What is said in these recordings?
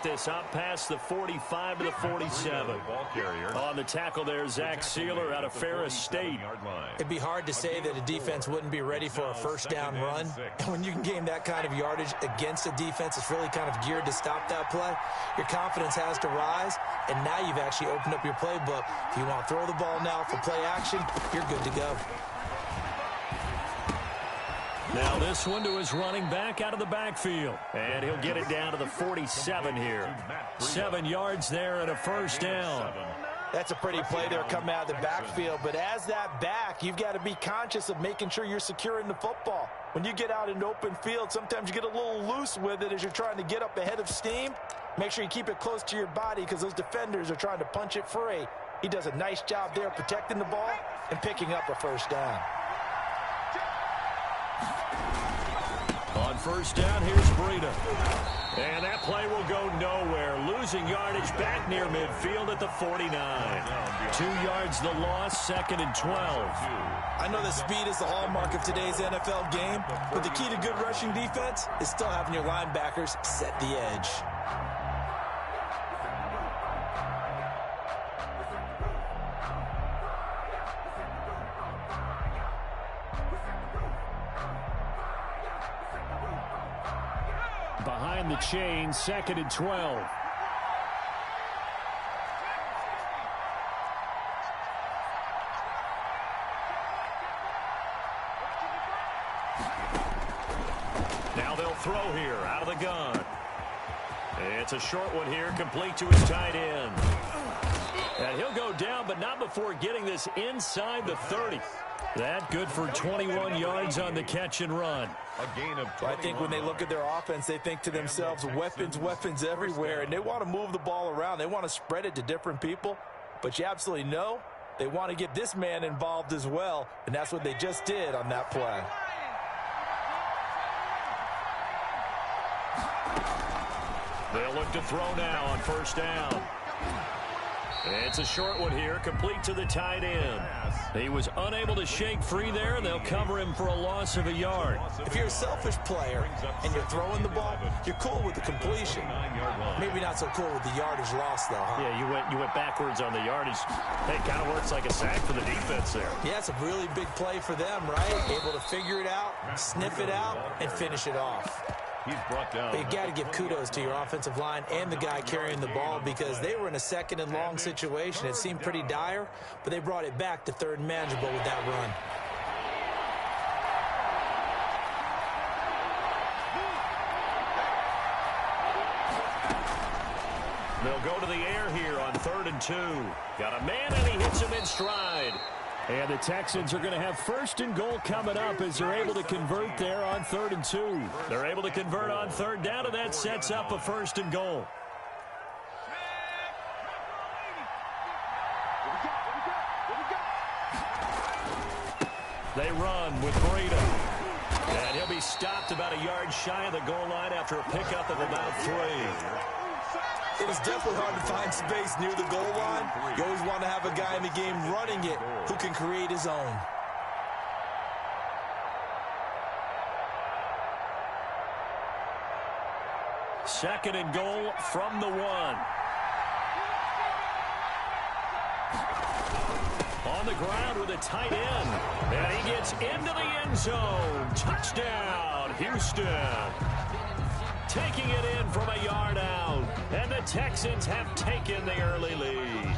this up past the 45 to the 47. On the tackle there, Zach Sealer out of Ferris State. It'd be hard to say that a defense wouldn't be ready for a first down run. And when you can gain that kind of yardage against a defense that's really kind of geared to stop that play, your confidence has to rise, and now you've actually opened up your playbook. If you want to throw the ball now for play action, you're good to go. Now this one to his running back out of the backfield. And he'll get it down to the 47 here. 7 yards there and a first down. That's a pretty play there coming out of the backfield. But as that back, you've got to be conscious of making sure you're securing the football. When you get out in open field, sometimes you get a little loose with it as you're trying to get up ahead of steam. Make sure you keep it close to your body because those defenders are trying to punch it free. He does a nice job there protecting the ball and picking up a first down. On first down, here's Breida. And that play will go nowhere. Losing yardage back near midfield at the 49. 2 yards the loss, 2nd and 12. I know that speed is the hallmark of today's NFL game, but the key to good rushing defense is still having your linebackers set the edge. Behind the chain, 2nd and 12. Now they'll throw here out of the gun. It's a short one here, complete to his tight end. And he'll go down, but not before getting this inside the 30. That good for 21 yards on the catch and run. A gain of 21. I think when they look at their offense, they think to themselves, weapons, weapons everywhere, and they want to move the ball around. They want to spread it to different people, but you absolutely know they want to get this man involved as well, and that's what they just did on that play. They'll look to throw now on first down. It's a short one here, complete to the tight end. He was unable to shake free there, and they'll cover him for a loss of a yard. If you're a selfish player and you're throwing the ball, you're cool with the completion. Maybe not so cool with the yardage loss, though, huh? Yeah, you went backwards on the yardage. Hey, kind of works like a sack for the defense there. Yeah, it's a really big play for them, right? Able to figure it out, sniff it out, and finish it off. He's brought down. But you got to give kudos to your offensive line and the guy carrying the ball because they were in a 2nd and long situation. It seemed pretty dire, but they brought it back to 3rd and manageable with that run. They'll go to the air here on 3rd and 2. Got a man, and he hits him in stride. And the Texans are going to have 1st and goal coming up as they're able to convert there on 3rd and 2. They're able to convert on 3rd down, and that sets up a 1st and goal. They run with Breida. And he'll be stopped about a yard shy of the goal line after a pickup of about 3. It is definitely hard to find space near the goal line. You always want to have a guy in the game running it who can create his own. Second and goal from the 1. On the ground with a tight end. And he gets into the end zone. Touchdown, Houston. Taking it in from a yard out. And the Texans have taken the early lead.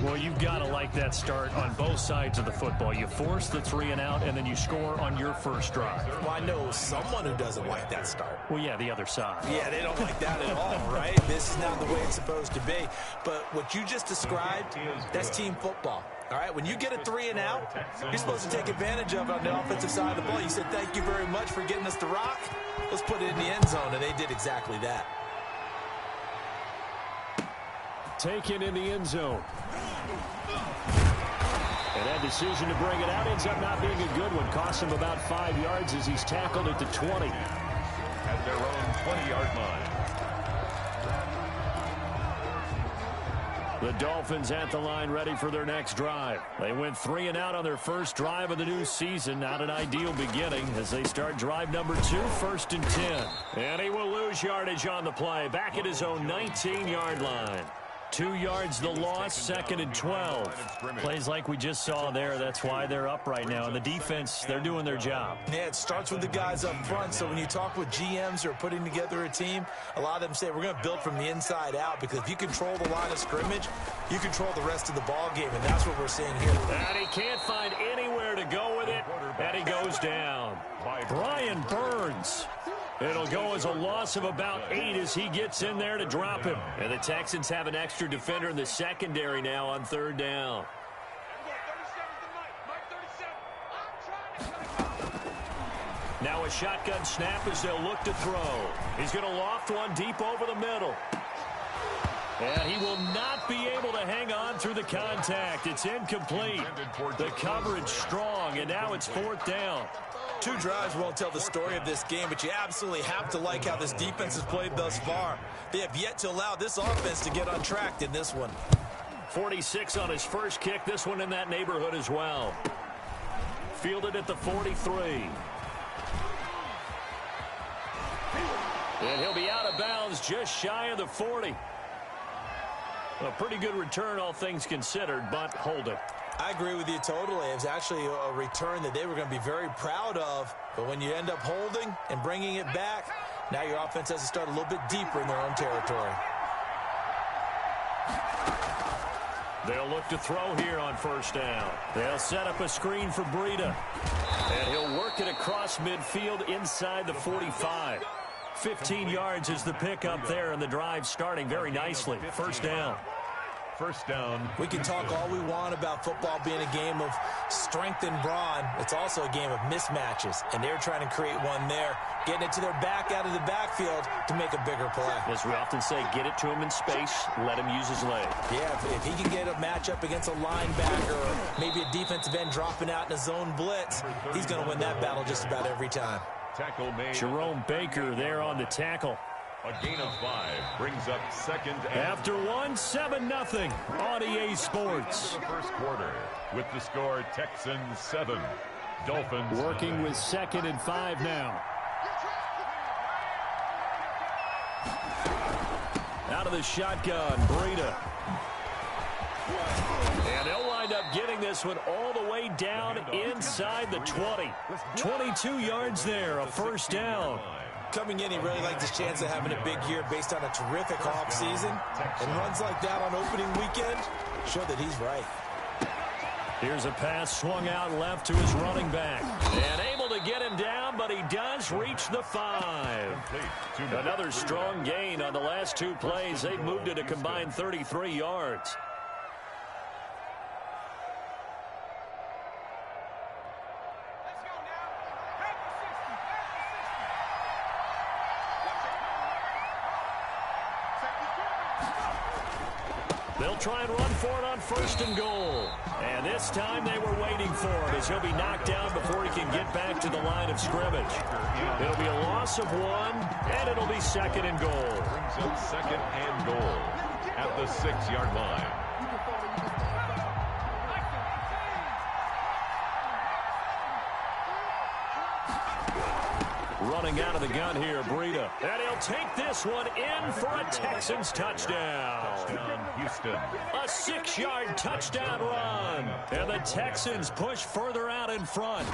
Well, you've got to like that start on both sides of the football. You force the 3 and out, and then you score on your first drive. Well, I know someone who doesn't like that start. Well, yeah, the other side. Yeah, they don't like that at all, right? This is not the way it's supposed to be. But what you just described, that's team football. All right, when you get a 3 and out, you're supposed to take advantage of it on the offensive side of the ball. You said, thank you very much for getting us the rock. Let's put it in the end zone, and they did exactly that. Taken in the end zone. And that decision to bring it out ends up not being a good one. Costs him about 5 yards as he's tackled at the 20. At their own 20-yard line. The Dolphins at the line ready for their next drive. They went 3 and out on their first drive of the new season. Not an ideal beginning as they start drive number 2, 1st and 10. And he will lose yardage on the play. Back at his own 19-yard line. 2 yards the loss, 2nd and 12. Plays like we just saw there. That's why they're up right now. And the defense, they're doing their job. Yeah, it starts with the guys up front. So when you talk with GMs who are putting together a team, a lot of them say we're going to build from the inside out, because if you control the line of scrimmage, you control the rest of the ball game, and that's what we're seeing here. And he can't find anywhere to go with it, and he goes down. Brian Burns. It'll go as a loss of about 8 as he gets in there to drop him. And the Texans have an extra defender in the secondary now on 3rd down. Now a shotgun snap as they'll look to throw. He's going to loft one deep over the middle. And he will not be able to hang on through the contact. It's incomplete. The coverage strong, and now it's 4th down. 2 drives won't tell the story of this game, but you absolutely have to like how this defense has played thus far. They have yet to allow this offense to get untracked in this one. 46 on his first kick. This one in that neighborhood as well. Fielded at the 43. And he'll be out of bounds just shy of the 40. A pretty good return, all things considered, but hold it. I agree with you totally. It was actually a return that they were going to be very proud of. But when you end up holding and bringing it back, now your offense has to start a little bit deeper in their own territory. They'll look to throw here on 1st down. They'll set up a screen for Breida. And he'll work it across midfield inside the 45. 15 yards is the pickup there, and the drive starting very nicely. 1st down. 1st down. We can talk all we want about football being a game of strength and brawn. It's also a game of mismatches, and they're trying to create one there, getting it to their back out of the backfield to make a bigger play. As we often say, get it to him in space, let him use his leg. Yeah, if he can get a matchup against a linebacker or maybe a defensive end dropping out in a zone blitz, he's going to win that battle just about every time. Tackle made. Jerome Baker there on the tackle. A gain of 5 brings up 2nd and... After 7-0 on EA Sports. The first quarter with the score Texans 7, Dolphins working 9. with 2nd and 5 now. Out of the shotgun, Breida. And they'll wind up getting this one all the way down inside the 20. 22 yards there, a 1st down. Coming in, he really liked his chance of having a big year based on a terrific offseason. And runs like that on opening weekend show that he's right. Here's a pass swung out left to his running back. And able to get him down, but he does reach the 5. Another strong gain on the last 2 plays. They've moved it a combined 33 yards. They'll try and run for it on 1st and goal. And this time they were waiting for him as he'll be knocked down before he can get back to the line of scrimmage. It'll be a loss of 1, and it'll be 2nd and goal. Brings up 2nd and goal at the 6-yard line. Running out of the gun here, Breida. And he'll take this one in for a Texans touchdown. Houston. A 6-yard touchdown run. And the Texans push further out in front.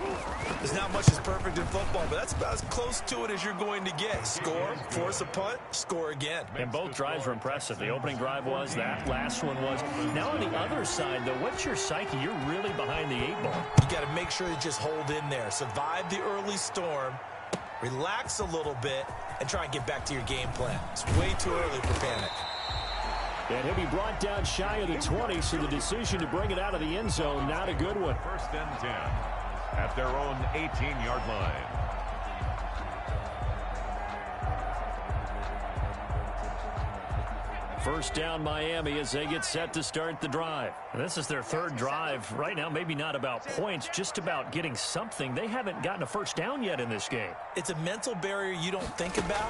There's not much that's perfect in football, but that's about as close to it as you're going to get. Score, force a punt, score again. And both drives were impressive. The opening drive was, that last one was. Now on the other side, though, what's your psyche? You're really behind the 8 ball. You got to make sure you just hold in there. Survive the early storm. Relax a little bit and try and get back to your game plan. It's way too early for panic. And he'll be brought down shy of the 20, so the decision to bring it out of the end zone, not a good one. 1st and 10 at their own 18-yard line. First down Miami as they get set to start the drive. And this is their 3rd drive. Right now, maybe not about points, just about getting something. They haven't gotten a first down yet in this game. It's a mental barrier you don't think about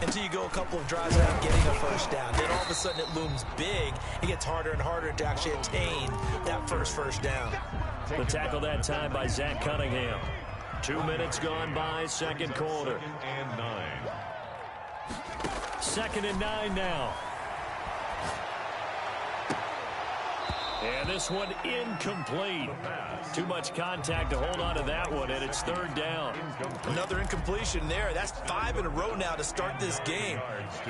until you go a couple of drives without getting a first down. Then all of a sudden it looms big. It gets harder and harder to actually attain that first down. The tackle that time by Zach Cunningham. 2 minutes gone by, second quarter. 2nd and 9 now. And this one incomplete. Too much contact to hold on to that one, and it's 3rd down. Another incompletion there. That's 5 in a row now to start this game.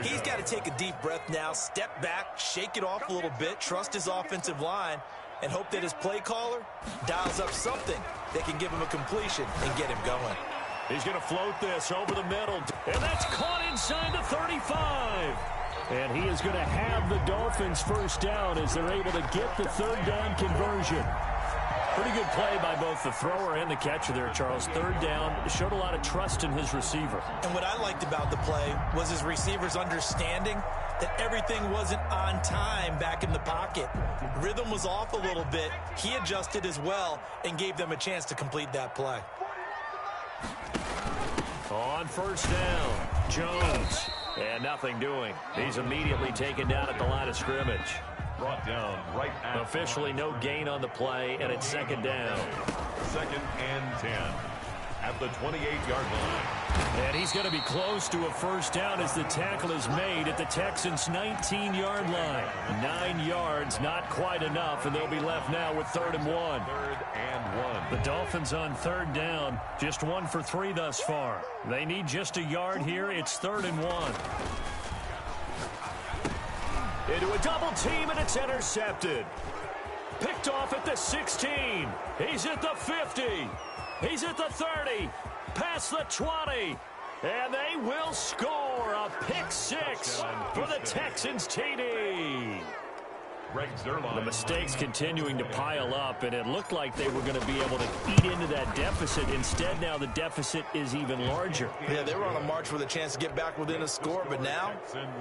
He's got to take a deep breath now, step back, shake it off a little bit, trust his offensive line, and hope that his play caller dials up something that can give him a completion and get him going. He's going to float this over the middle, and that's caught inside the 35. And he is going to have the Dolphins first down as they're able to get the 3rd down conversion. Pretty good play by both the thrower and the catcher there, Charles. 3rd down, showed a lot of trust in his receiver. And what I liked about the play was his receiver's understanding that everything wasn't on time back in the pocket. Rhythm was off a little bit. He adjusted as well and gave them a chance to complete that play. On 1st down, Jones. And nothing doing. He's immediately taken down at the line of scrimmage. Brought down right at Officially no gain on the play, and it's 2nd down. 2nd and 10 at the 28-yard line. And he's going to be close to a first down as the tackle is made at the Texans' 19-yard line. 9 yards, not quite enough, and they'll be left now with 3rd and 1. 3rd and 1. The Dolphins on 3rd down, just 1 for 3 thus far. They need just a yard here. It's 3rd and 1. Into a double team, and it's intercepted. Picked off at the 16. He's at the 50. He's at the 30. Past the 20. And they will score a pick 6 for the Texans TD. The mistakes continuing to pile up, and it looked like they were going to be able to eat into that deficit. Instead, now the deficit is even larger. Yeah, they were on a march with a chance to get back within a score, but now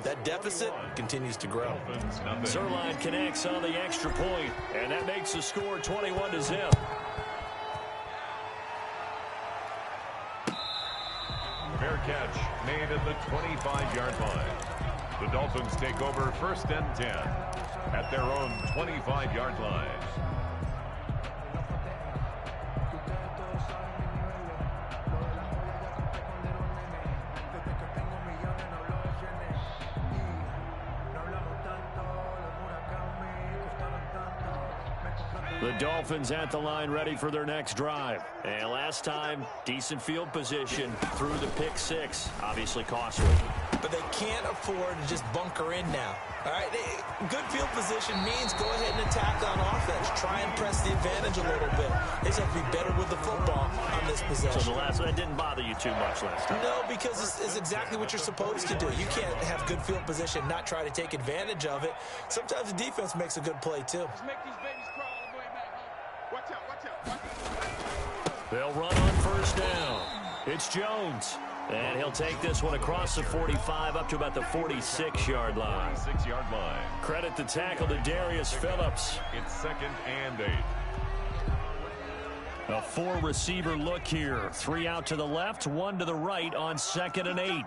that deficit continues to grow. Zerline connects on the extra point, and that makes the score 21-0. Fair catch made at the 25-yard line. The Dolphins take over 1st and 10 at their own 25-yard line. The Dolphins at the line ready for their next drive. And last time, decent field position through the pick 6. Obviously costly. But they can't afford to just bunker in now. All right, good field position means go ahead and attack on offense. Try and press the advantage a little bit. They just have to be better with the football on this possession. So the last one didn't bother you too much last time? No, because it's exactly what you're supposed to do. You can't have good field position, not try to take advantage of it. Sometimes the defense makes a good play, too. Let's make these babies crawl all the way back home. Watch out, watch out, watch out. They'll run on 1st down. It's Jones. And he'll take this one across the 45 up to about the 46-yard line. 46-yard line. Credit the tackle to Darius Phillips. It's 2nd and 8. A 4-receiver look here. 3 out to the left, 1 to the right on 2nd and 8.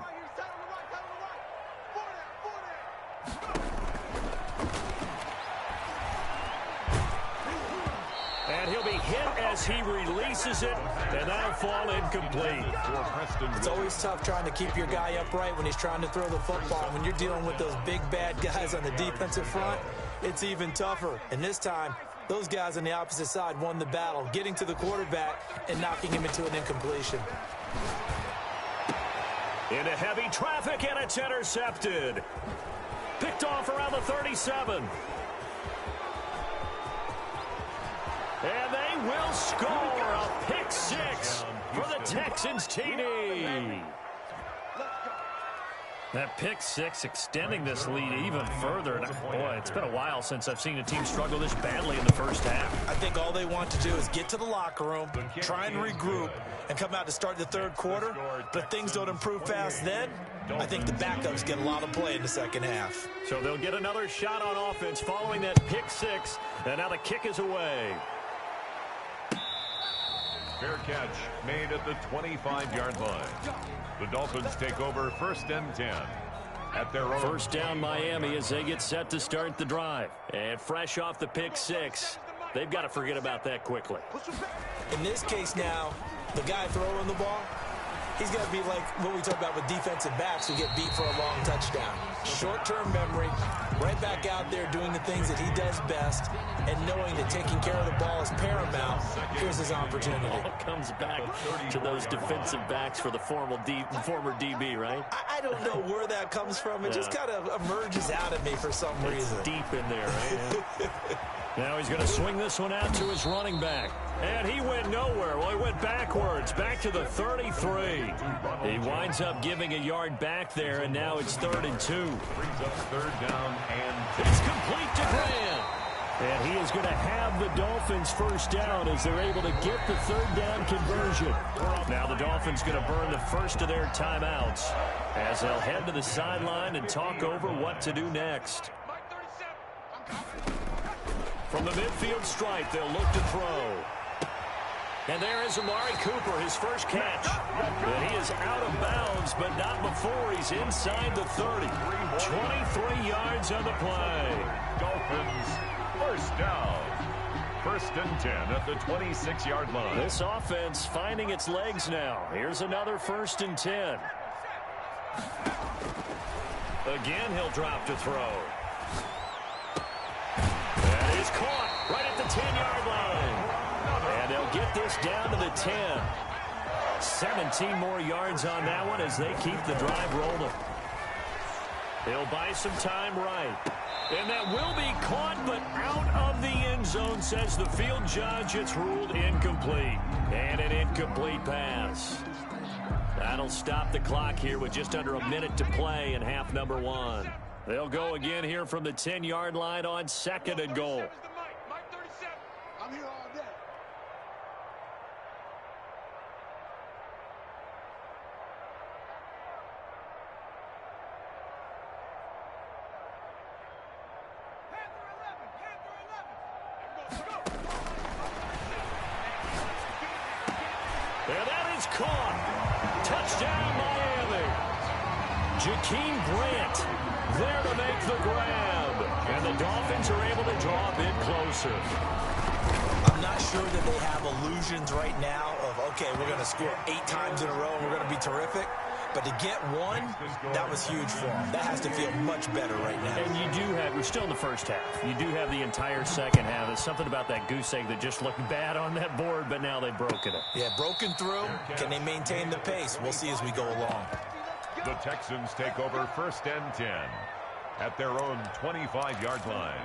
And he'll be hit as he releases it, and that'll fall incomplete. It's always tough trying to keep your guy upright when he's trying to throw the football. When you're dealing with those big, bad guys on the defensive front, it's even tougher. And this time, those guys on the opposite side won the battle, getting to the quarterback and knocking him into an incompletion. Into heavy traffic, and it's intercepted. Picked off around the 37. And they will score a pick 6 for the Texans TD. That pick 6 extending this lead even further. Boy, it's been a while since I've seen a team struggle this badly in the first half. I think all they want to do is get to the locker room, try and regroup, and come out to start the 3rd quarter. But if things don't improve fast then, I think the backups get a lot of play in the 2nd half. So they'll get another shot on offense following that pick 6, and now the kick is away. Fair catch made at the 25-yard line. The Dolphins take over 1st and 10 at their own. First down Miami as they get set to start the drive. And fresh off the pick six, they've got to forget about that quickly. In this case now, the guy throwing the ball, he's got to be like what we talk about with defensive backs who get beat for a long touchdown. Short-term memory, right back out there doing the things that he does best, and knowing that taking care of the ball is paramount. Here's his opportunity. It all comes back to those defensive backs for the former DB, right? I don't know where that comes from. It just kind of emerges out of me for some reason. Deep in there, right? Now he's going to swing this one out to his running back. And he went nowhere. Well, he went backwards, back to the 33. He winds up giving a yard back there, and now it's 3rd and 2. Brings up 3rd down and 10. It's complete to Grant. And he is going to have the Dolphins first down as they're able to get the 3rd down conversion. Now the Dolphins going to burn the first of their timeouts as they'll head to the sideline and talk over what to do next. From the midfield stripe, they'll look to throw. And there is Amari Cooper, his first catch. And he is out of bounds, but not before he's inside the 30. 23 yards on the play. Dolphins first down. 1st and 10 at the 26-yard line. This offense finding its legs now. Here's another 1st and 10. Again, he'll drop to throw. That is caught right at the 10-yard line. And they'll get this down to the 10. 17 more yards on that one as they keep the drive rolling. He'll buy some time right. And that will be caught, but out of the end zone, says the field judge. It's ruled incomplete. And an incomplete pass. That'll stop the clock here with just under a minute to play in half number 1. They'll go again here from the 10-yard line on 2nd and goal. I'm here all day. And that is caught. Touchdown, Miami. Jakeem Grant there to make the grab. And the Dolphins are able to draw a bit closer. I'm not sure that they have illusions right now of, okay, we're going to score 8 times in a row and we're going to be terrific. But to get one, that was huge for them. That has to feel much better right now. And you do have, we're still in the first half. You do have the entire second half. There's something about that goose egg that just looked bad on that board, but now they've broken it. Yeah, broken through. Can they maintain the pace? We'll see as we go along. The Texans take over 1st and 10 at their own 25-yard line.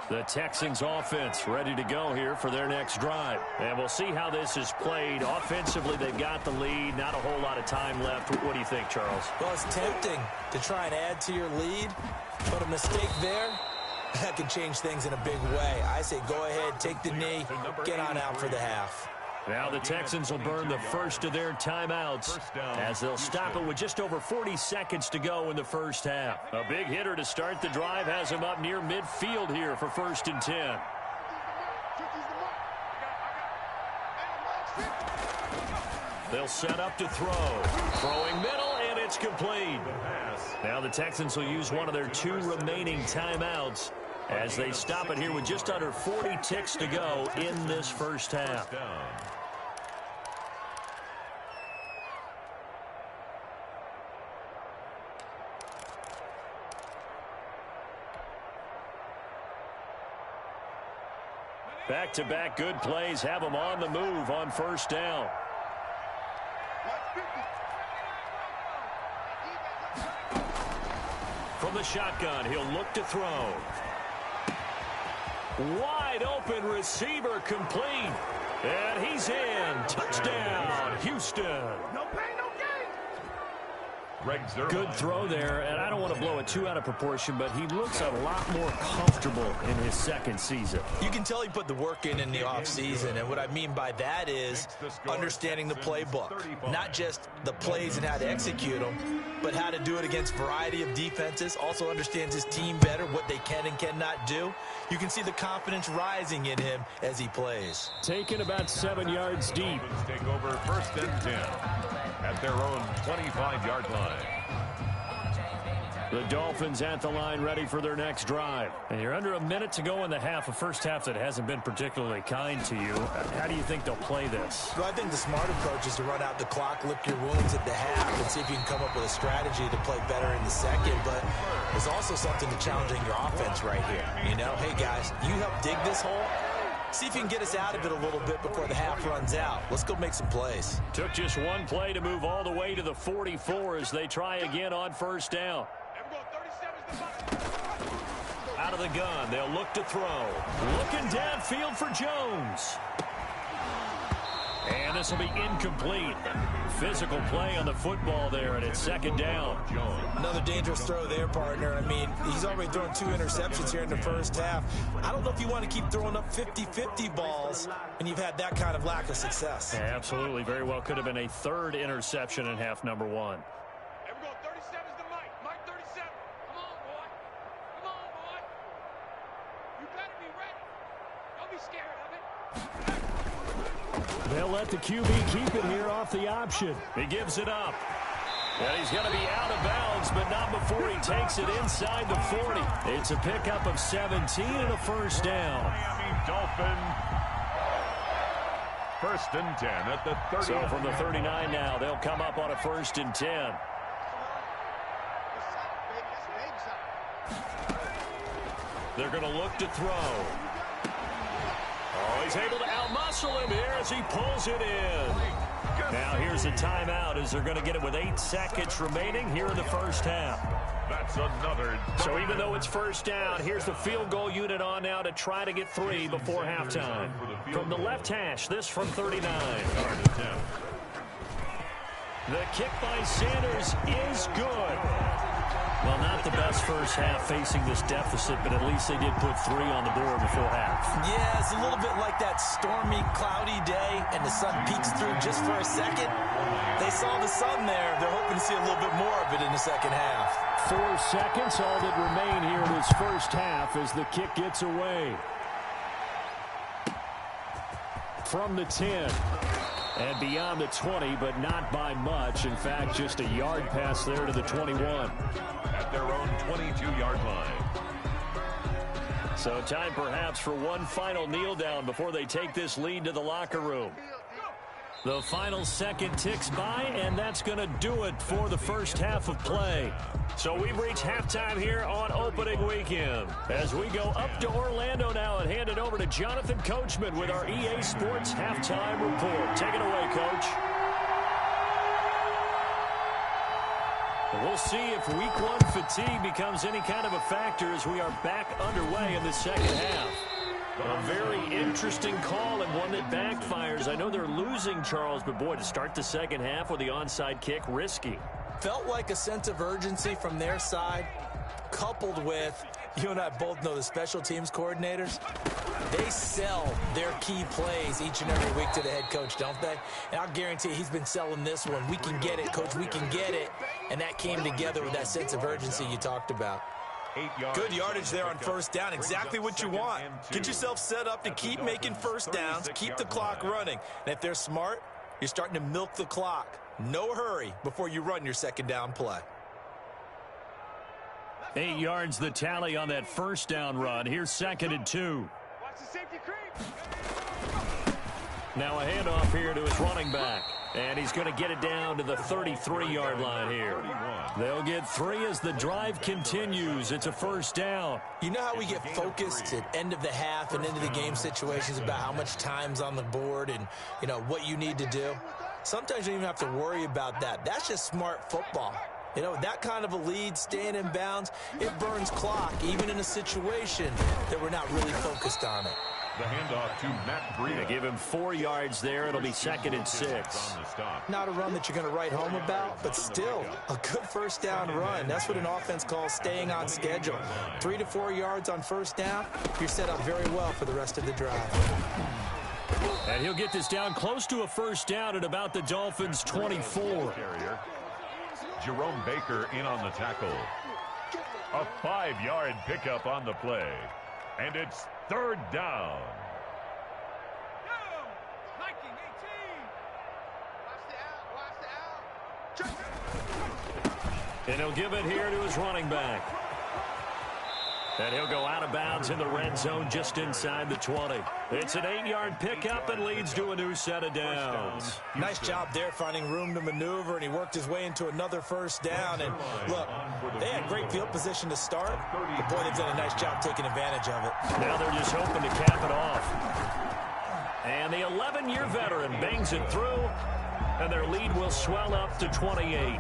The Texans offense ready to go here for their next drive. And we'll see how this is played. Offensively, they've got the lead. Not a whole lot of time left. What do you think, Charles? Well, it's tempting to try and add to your lead, but a mistake there, that can change things in a big way. I say go ahead, take the knee, get on out for the half. Now the Texans will burn the first of their timeouts as they'll stop it with just over 40 seconds to go in the first half. A big hitter to start the drive has him up near midfield here for 1st and 10. They'll set up to throw. Throwing middle, and it's complete. Now the Texans will use one of their 2 remaining timeouts as they stop it here with just under 40 ticks to go in this first half. Back-to-back good plays have them on the move on 1st down. From the shotgun, he'll look to throw. Wide open receiver complete. And he's in. Touchdown, Houston. No pain, no gain. Good throw there, and I don't want to blow it too out of proportion, but he looks a lot more comfortable in his second season. You can tell he put the work in the offseason, and what I mean by that is understanding the playbook. Not just the plays and how to execute them, but how to do it against a variety of defenses. Also understands his team better, what they can and cannot do. You can see the confidence rising in him as he plays. Taken about 7 yards deep. Take over 1st and 10 at their own 25-yard line. The Dolphins at the line ready for their next drive. And you're under a minute to go in the half, a first half that hasn't been particularly kind to you. How do you think they'll play this? Well, I think the smart approach is to run out the clock, lick your wounds at the half, and see if you can come up with a strategy to play better in the second. But there's also something to challenging your offense right here. You know, hey, guys, you help dig this hole. See if you can get us out of it a little bit before the half runs out. Let's go make some plays. Took just one play to move all the way to the 44 as they try again on first down. Out of the gun, they'll look to throw. Looking downfield for Jones. And this will be incomplete. Physical play on the football there, and it's second down. Another dangerous throw there, partner. I mean, he's already thrown 2 interceptions here in the first half. I don't know if you want to keep throwing up 50-50 balls when you've had that kind of lack of success. Yeah, absolutely. Very well could have been a 3rd interception in half number 1. They'll let the QB keep it here off the option. He gives it up. And he's going to be out of bounds, but not before he takes it inside the 40. It's a pickup of 17 and a first down. Miami Dolphin. 1st and 10 at the 30. So from the 39 now, they'll come up on a 1st and 10. They're going to look to throw. Oh, he's able to outmuscle him here as he pulls it in. Now here's a timeout as they're going to get it with 8 seconds remaining here in the first half. That's another. So even though it's first down, here's the field goal unit on now to try to get 3 before halftime. From the left hash, this from 39. The kick by Sanders is good. Well, not the best first half facing this deficit, but at least they did put 3 on the board before half. Yeah, it's a little bit like that stormy, cloudy day, and the sun peeks through just for a second. They saw the sun there. They're hoping to see a little bit more of it in the second half. 4 seconds, all that remain here in this first half as the kick gets away. From the 10. And beyond the 20, but not by much. In fact, just a yard pass there to the 21. At their own 22-yard line. So time perhaps for one final kneel down before they take this lead to the locker room. The final second ticks by, and that's going to do it for the first half of play. So we've reached halftime here on opening weekend. As we go up to Orlando now and hand it over to Jonathan Coachman with our EA Sports Halftime Report. Take it away, Coach. We'll see if week 1 fatigue becomes any kind of a factor as we are back underway in the second half. A very interesting call and one that backfires. I know they're losing, Charles, but boy, to start the second half with the onside kick, risky. Felt like a sense of urgency from their side, coupled with, you and I both know the special teams coordinators, they sell their key plays each and every week to the head coach, don't they? And I'll guarantee he's been selling this one. We can get it, coach, we can get it. And that came together with that sense of urgency you talked about. Good yardage there on first down. Exactly what you want. Get yourself set up to keep making first downs, keep the clock running. And if they're smart, you're starting to milk the clock. No hurry before you run your second down play. 8 yards the tally on that first down run. Here's 2nd and 2. Watch the safety creep. Now a handoff here to his running back. And he's going to get it down to the 33-yard line here. They'll get 3 as the drive continues. It's a first down. You know how we get focused at end of the half and into the game situations about how much time's on the board and, you know, what you need to do? Sometimes you don't even have to worry about that. That's just smart football. You know, that kind of a lead, staying in bounds, it burns clock, even in a situation that we're not really focused on it. The handoff to Matt Breida. Give him 4 yards there. It'll be 2nd and 6. Not a run that you're going to write home about, but still a good first down run. That's what an offense calls staying on schedule. 3 to 4 yards on first down. You're set up very well for the rest of the drive. And he'll get this down close to a first down at about the Dolphins' 24. Jerome Baker in on the tackle. A 5-yard pickup on the play. And it's 3rd down. And he'll give it here to his running back. And he'll go out of bounds in the red zone just inside the 20. It's an 8-yard pickup and leads to a new set of downs. Nice job there finding room to maneuver, and he worked his way into another first down. And look, they had great field position to start, but boy, they've done a nice job taking advantage of it. Now they're just hoping to cap it off. And the 11-year veteran bangs it through, and their lead will swell up to 28.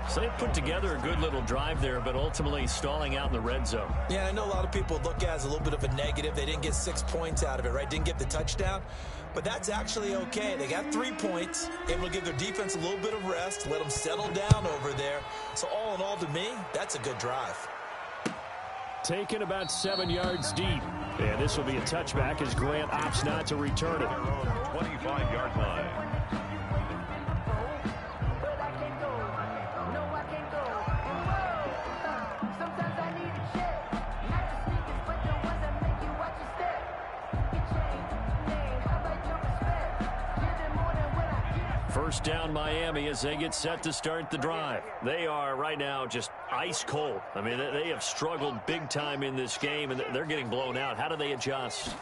So they put together a good little drive there, but ultimately stalling out in the red zone. Yeah, I know a lot of people look at it as a little bit of a negative. They didn't get 6 points out of it, right? Didn't get the touchdown. But that's actually okay. They got 3 points, able to give their defense a little bit of rest, let them settle down over there. So all in all, to me, that's a good drive. Taken about 7 yards deep. And this will be a touchback as Grant opts not to return it. 25-yard line. First down Miami as they get set to start the drive. They are right now just ice cold. I mean, they have struggled big time in this game, and they're getting blown out. How do they adjust?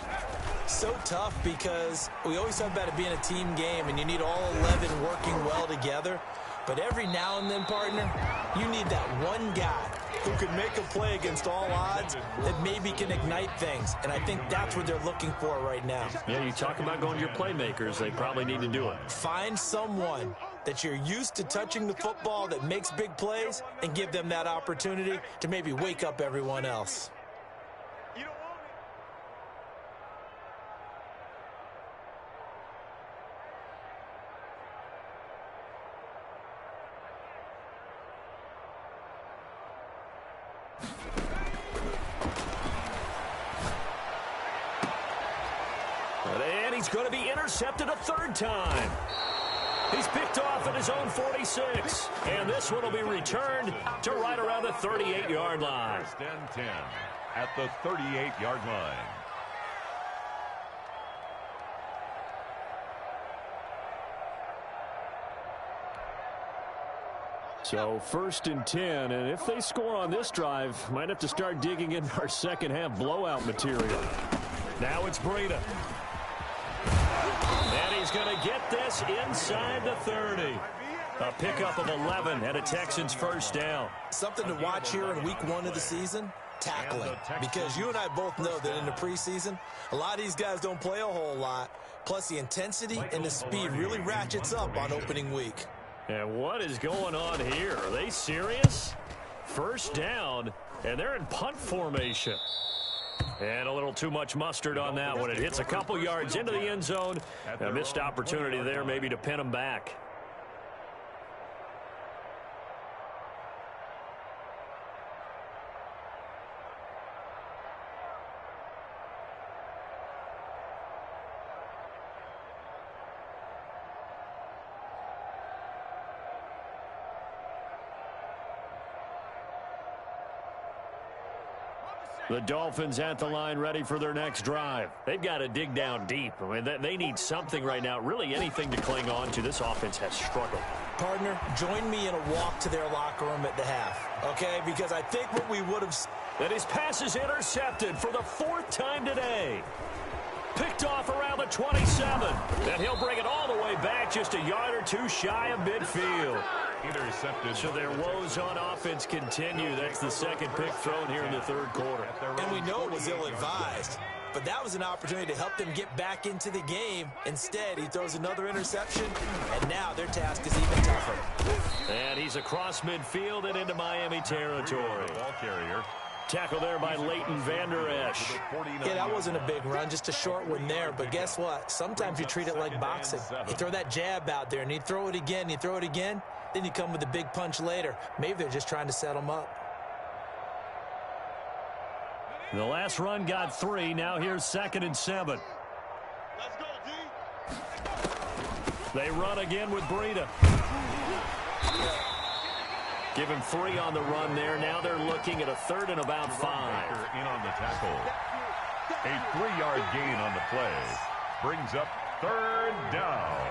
So tough because we always talk about it being a team game, and you need all 11 working well together. But every now and then, partner, you need that one guy who can make a play against all odds that maybe can ignite things. And I think that's what they're looking for right now. Yeah, you talk about going to your playmakers. They probably need to do it. Find someone that you're used to touching the football that makes big plays and give them that opportunity to maybe wake up everyone else. And he's going to be intercepted a 3rd time. He's picked off at his own 46. And this one will be returned to right around the 38-yard line. 1st and 10 at the 38-yard line. So 1st and 10, and if they score on this drive, might have to start digging into our second half blowout material. Now it's Breida. And he's going to get this inside the 30. A pickup of 11 and a Texans first down. Something to watch here in week 1 of the season, tackling. Because you and I both know that in the preseason, a lot of these guys don't play a whole lot. Plus the intensity and the speed really ratchets up on opening week. And what is going on here? Are they serious? First down, and they're in punt formation. And a little too much mustard on that one. It hits a couple yards into the end zone. A missed opportunity there maybe to pin them back. The Dolphins at the line ready for their next drive. They've got to dig down deep. I mean, they need something right now, really anything to cling on to. This offense has struggled. Partner, join me in a walk to their locker room at the half, okay? Because I think what we would have... And his pass is intercepted for the 4th time today. Picked off around the 27. And he'll bring it all the way back just a yard or two shy of midfield. Intercepted. So their woes on offense continue. That's the 2nd pick thrown here in the 3rd quarter. And we know it was ill-advised, but that was an opportunity to help them get back into the game. Instead, he throws another interception, and now their task is even tougher. And he's across midfield and into Miami territory. Ball carrier. Tackle there by Leighton Vander Esch. Yeah, that wasn't a big run, just a short one there. But guess what? Sometimes you treat it like boxing. You throw that jab out there, and you throw it again, then you come with a big punch later. Maybe they're just trying to set them up. The last run got 3. Now here's 2nd and 7. Let's go, D. They run again with Breida. Give him 3 on the run there. Now they're looking at a 3rd and about 5. In on the tackle. A 3-yard gain on the play. Brings up 3rd down.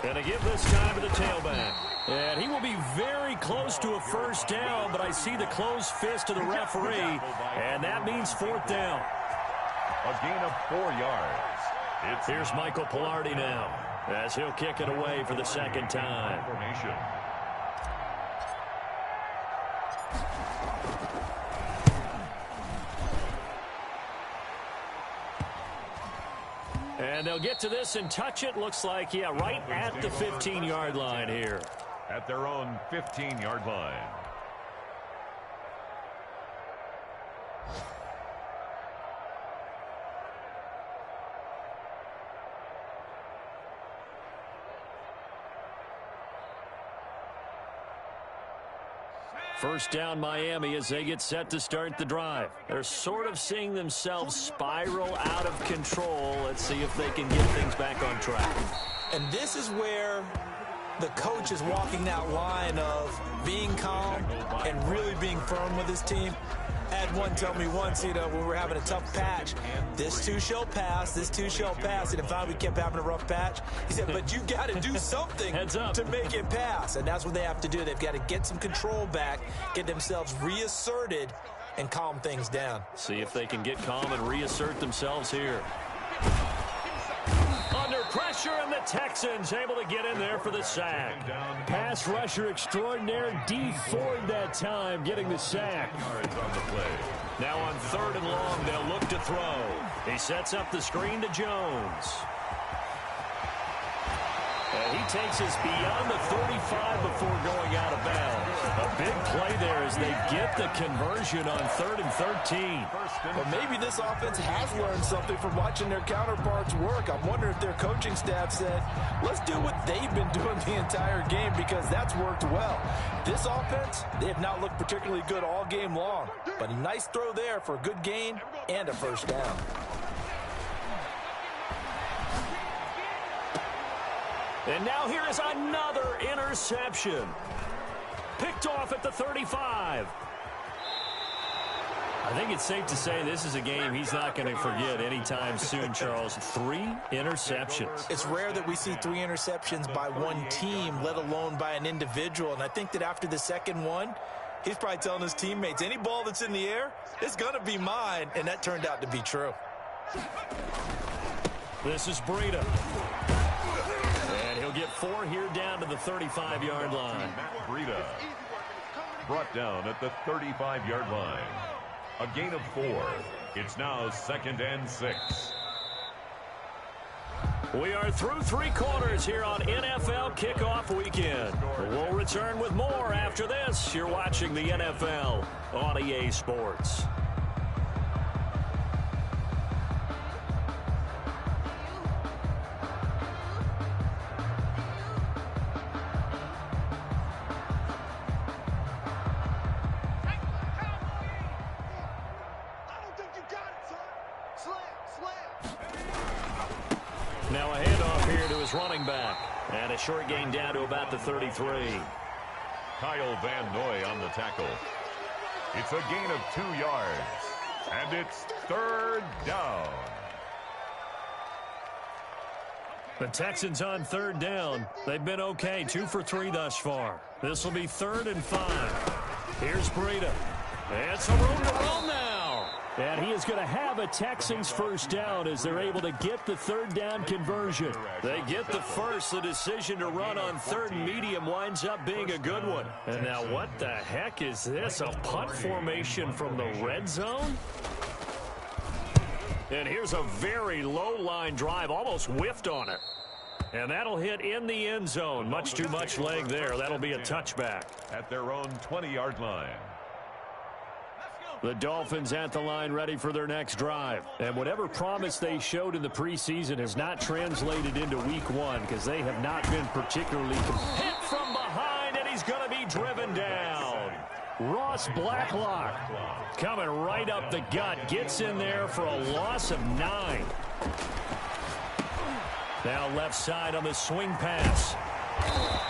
And to give this time to the tailback. And he will be very close to a 1st down, but I see the closed fist of the referee, and that means 4th down. A gain of 4 yards. Here's Michael Pilardi now, as he'll kick it away for the 2nd time. Formation. And they'll get to this and touch it. Looks like, yeah, right at the 15-yard line here. At their own 15-yard line. First down Miami as they get set to start the drive. They're sort of seeing themselves spiral out of control. Let's see if they can get things back on track. And this is where the coach is walking that line of being calm and really being firm with his team. I had one tell me once, when we were having a tough patch, this too shall pass, this too shall pass. And finally we kept having a rough patch. He said, but you got to do something to make it pass. And that's what they have to do. They've got to get some control back, get themselves reasserted, and calm things down. See if they can get calm and reassert themselves here. Under pressure, and the Texans able to get in there for the sack. Pass rusher extraordinaire, D Ford that time getting the sack. Now on 3rd and long, they'll look to throw. He sets up the screen to Jones. And he takes us beyond the 35 before going out of bounds. A big play there as they get the conversion on 3rd and 13. Well, maybe this offense has learned something from watching their counterparts work. I'm wondering if their coaching staff said, let's do what they've been doing the entire game, because that's worked well. This offense, they have not looked particularly good all game long, but a nice throw there for a good gain and a 1st down. And now here is another interception. Picked off at the 35. I think it's safe to say this is a game he's not going to forget anytime soon, Charles. 3 interceptions. It's rare that we see 3 interceptions by one team, let alone by an individual. And I think that after the 2nd one, he's probably telling his teammates, any ball that's in the air, it's going to be mine. And that turned out to be true. This is Breida. And he'll get 4 here down to the 35-yard line. Breida brought down at the 35-yard line. A gain of 4. It's now 2nd and 6. We are through 3 quarters here on NFL Kickoff Weekend. We'll return with more after this. You're watching the NFL on EA Sports. Now a handoff here to his running back. And a short gain down to about the 33. Kyle Van Noy on the tackle. It's a gain of 2 yards. And it's 3rd down. The Texans on 3rd down. They've been okay. 2 for 3 thus far. This will be 3rd and 5. Here's Breida. And some room to run now. And he is going to have a Texans 1st down as they're able to get the 3rd down conversion. They get the first. The decision to run on 3rd and medium winds up being a good one. And now what the heck is this? A punt formation from the red zone? And here's a very low line drive. Almost whiffed on it. And that'll hit in the end zone. Much too much leg there. That'll be a touchback. At their own 20-yard line. The Dolphins at the line ready for their next drive. And whatever promise they showed in the preseason has not translated into week one because they have not been particularly hit from behind, and he's going to be driven down. Ross Blacklock coming right up the gut. Gets in there for a loss of 9. Now left side on the swing pass.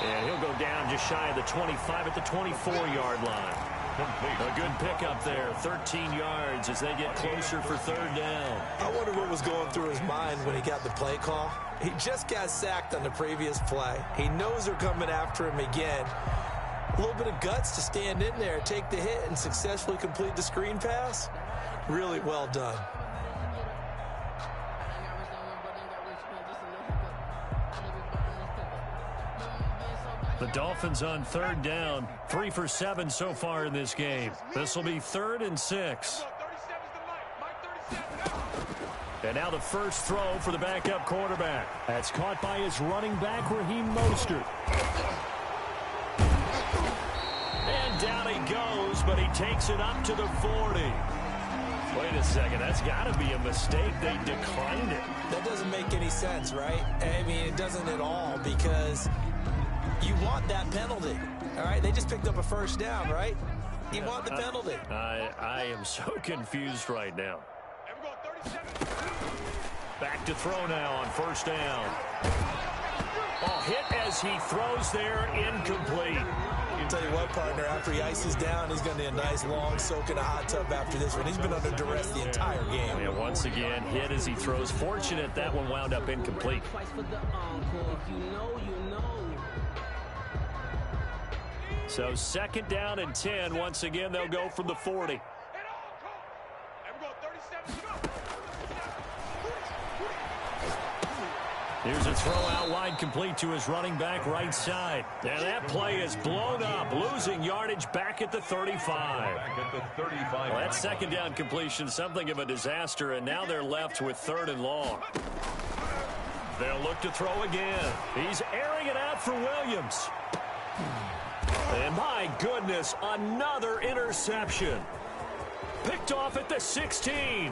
And he'll go down just shy of the 25 at the 24-yard line. A good pickup there, 13 yards as they get closer for third down. I wonder what was going through his mind when he got the play call. He just got sacked on the previous play. He knows they're coming after him again. A little bit of guts to stand in there, take the hit, and successfully complete the screen pass. Really well done. The Dolphins on third down, 3 for 7 so far in this game. This will be 3rd and 6. And now the first throw for the backup quarterback. That's caught by his running back, Raheem Mostert. And down he goes, but he takes it up to the 40. Wait a second, that's got to be a mistake. They declined it. That doesn't make any sense, right? I mean, it doesn't at all, because you want that penalty. All right, they just picked up a first down, right? You want the penalty. I am so confused right now. Back to throw now on first down. Oh, hit as he throws there, incomplete. I'll tell you what, partner, after he ices down, he's going to need a nice long soak in a hot tub after this one. He's been under duress the entire game. Yeah, once again, hit as he throws. Fortunate that one wound up incomplete. So 2nd down and 10. Once again, they'll go from the 40. Here's a throw out wide, complete to his running back right side. And that play is blown up, losing yardage back at the 35. Well, that 2nd down completion, something of a disaster, and now they're left with 3rd and long. They'll look to throw again. He's airing it out for Williams. And my goodness, another interception. Picked off at the 16.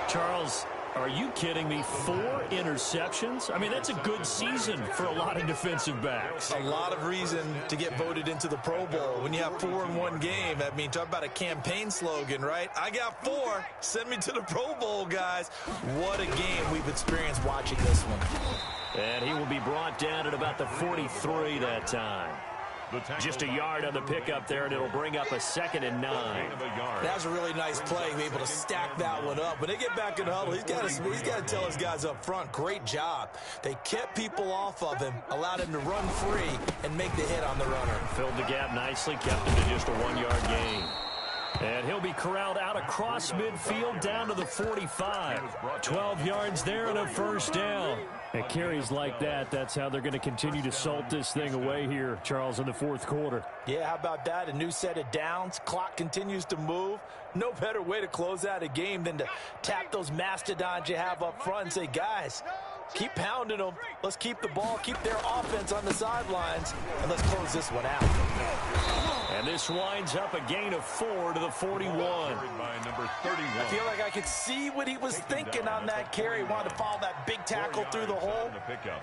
Charles, are you kidding me? 4 interceptions? I mean, that's a good season for a lot of defensive backs. A lot of reason to get voted into the Pro Bowl. When you have 4 in one game, I mean, talk about a campaign slogan, right? I got 4. Send me to the Pro Bowl, guys. What a game we've experienced watching this one. And he will be brought down at about the 43 that time. Just a yard on the pickup there, and it'll bring up a 2nd and 9. That was a really nice play, be able to stack that one up. When they get back in the huddle, he's got to tell his guys up front, great job. They kept people off of him, allowed him to run free, and make the hit on the runner. Filled the gap nicely, kept him to just a 1-yard gain. And he'll be corralled out across midfield down to the 45. 12 yards there and a first down. And carries like that, that's how they're going to continue to salt this thing away here, Charles, in the 4th quarter. Yeah, how about that? A new set of downs. Clock continues to move. No better way to close out a game than to tap those mastodons you have up front and say, guys, keep pounding them. Let's keep the ball, keep their offense on the sidelines, and let's close this one out. And this winds up a gain of 4 to the 41. I feel like I could see what he was thinking on that carry. Wanted to follow that big tackle through the hole.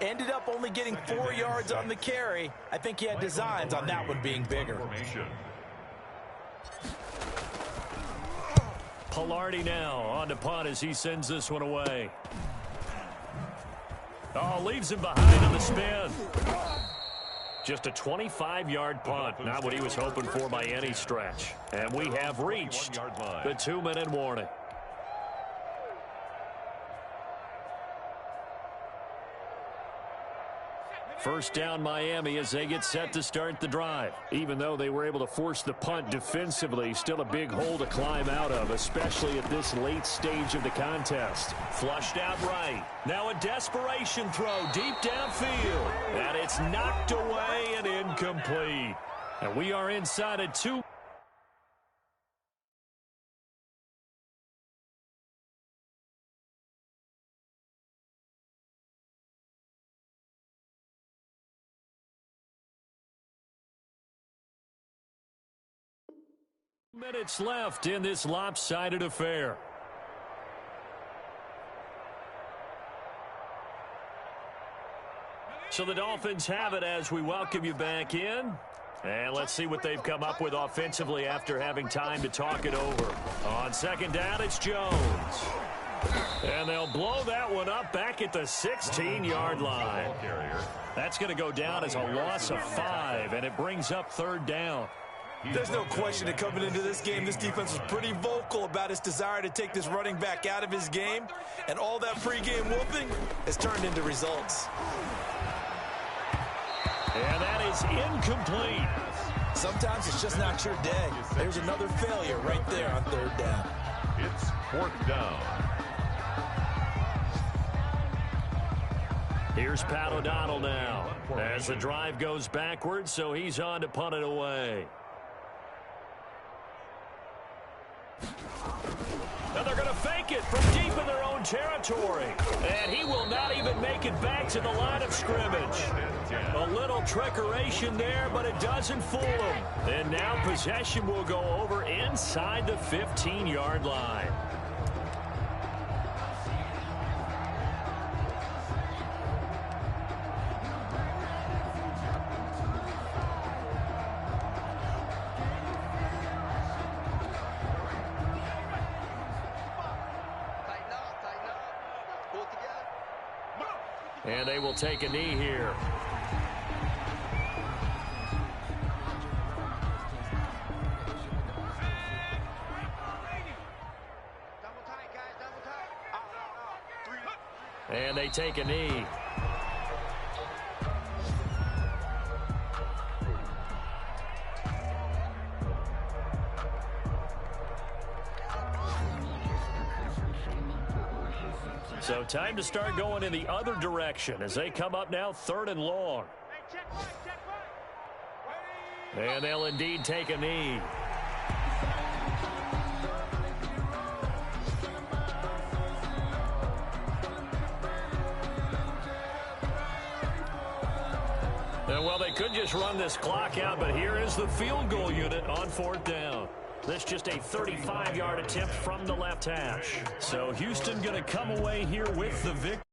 Ended up only getting 4 yards on the carry. I think he had designs on that one being bigger. Pilardi now on to punt as he sends this one away. Oh, leaves him behind on the spin. Just a 25-yard punt. Not what he was hoping for by any stretch. And we have reached the 2-minute warning. First down Miami as they get set to start the drive. Even though they were able to force the punt defensively, still a big hole to climb out of, especially at this late stage of the contest. Flushed out right. Now a desperation throw deep downfield. And it's knocked away and incomplete. And we are inside a 2. Minutes left in this lopsided affair. So the Dolphins have it as we welcome you back in. And let's see what they've come up with offensively after having time to talk it over. On second down, it's Jones. And they'll blow that one up back at the 16-yard line. That's going to go down as a loss of 5, and it brings up third down. There's no question that coming into this game, this defense was pretty vocal about its desire to take this running back out of his game, and all that pregame whooping has turned into results. And that is incomplete. Sometimes it's just not your day. There's another failure right there on third down. It's fourth down. Here's Pat O'Donnell now as the drive goes backwards, so he's on to punt it away. Now they're going to fake it from deep in their own territory. And he will not even make it back to the line of scrimmage. A little trickeration there, but it doesn't fool him. And now possession will go over inside the 15-yard line. And they will take a knee here. And they take a knee. So time to start going in the other direction as they come up now 3rd and long. And they'll indeed take a knee. And well, they could just run this clock out, but here is the field goal unit on 4th down. This just a 35-yard attempt from the left hash. So Houston going to come away here with the victory.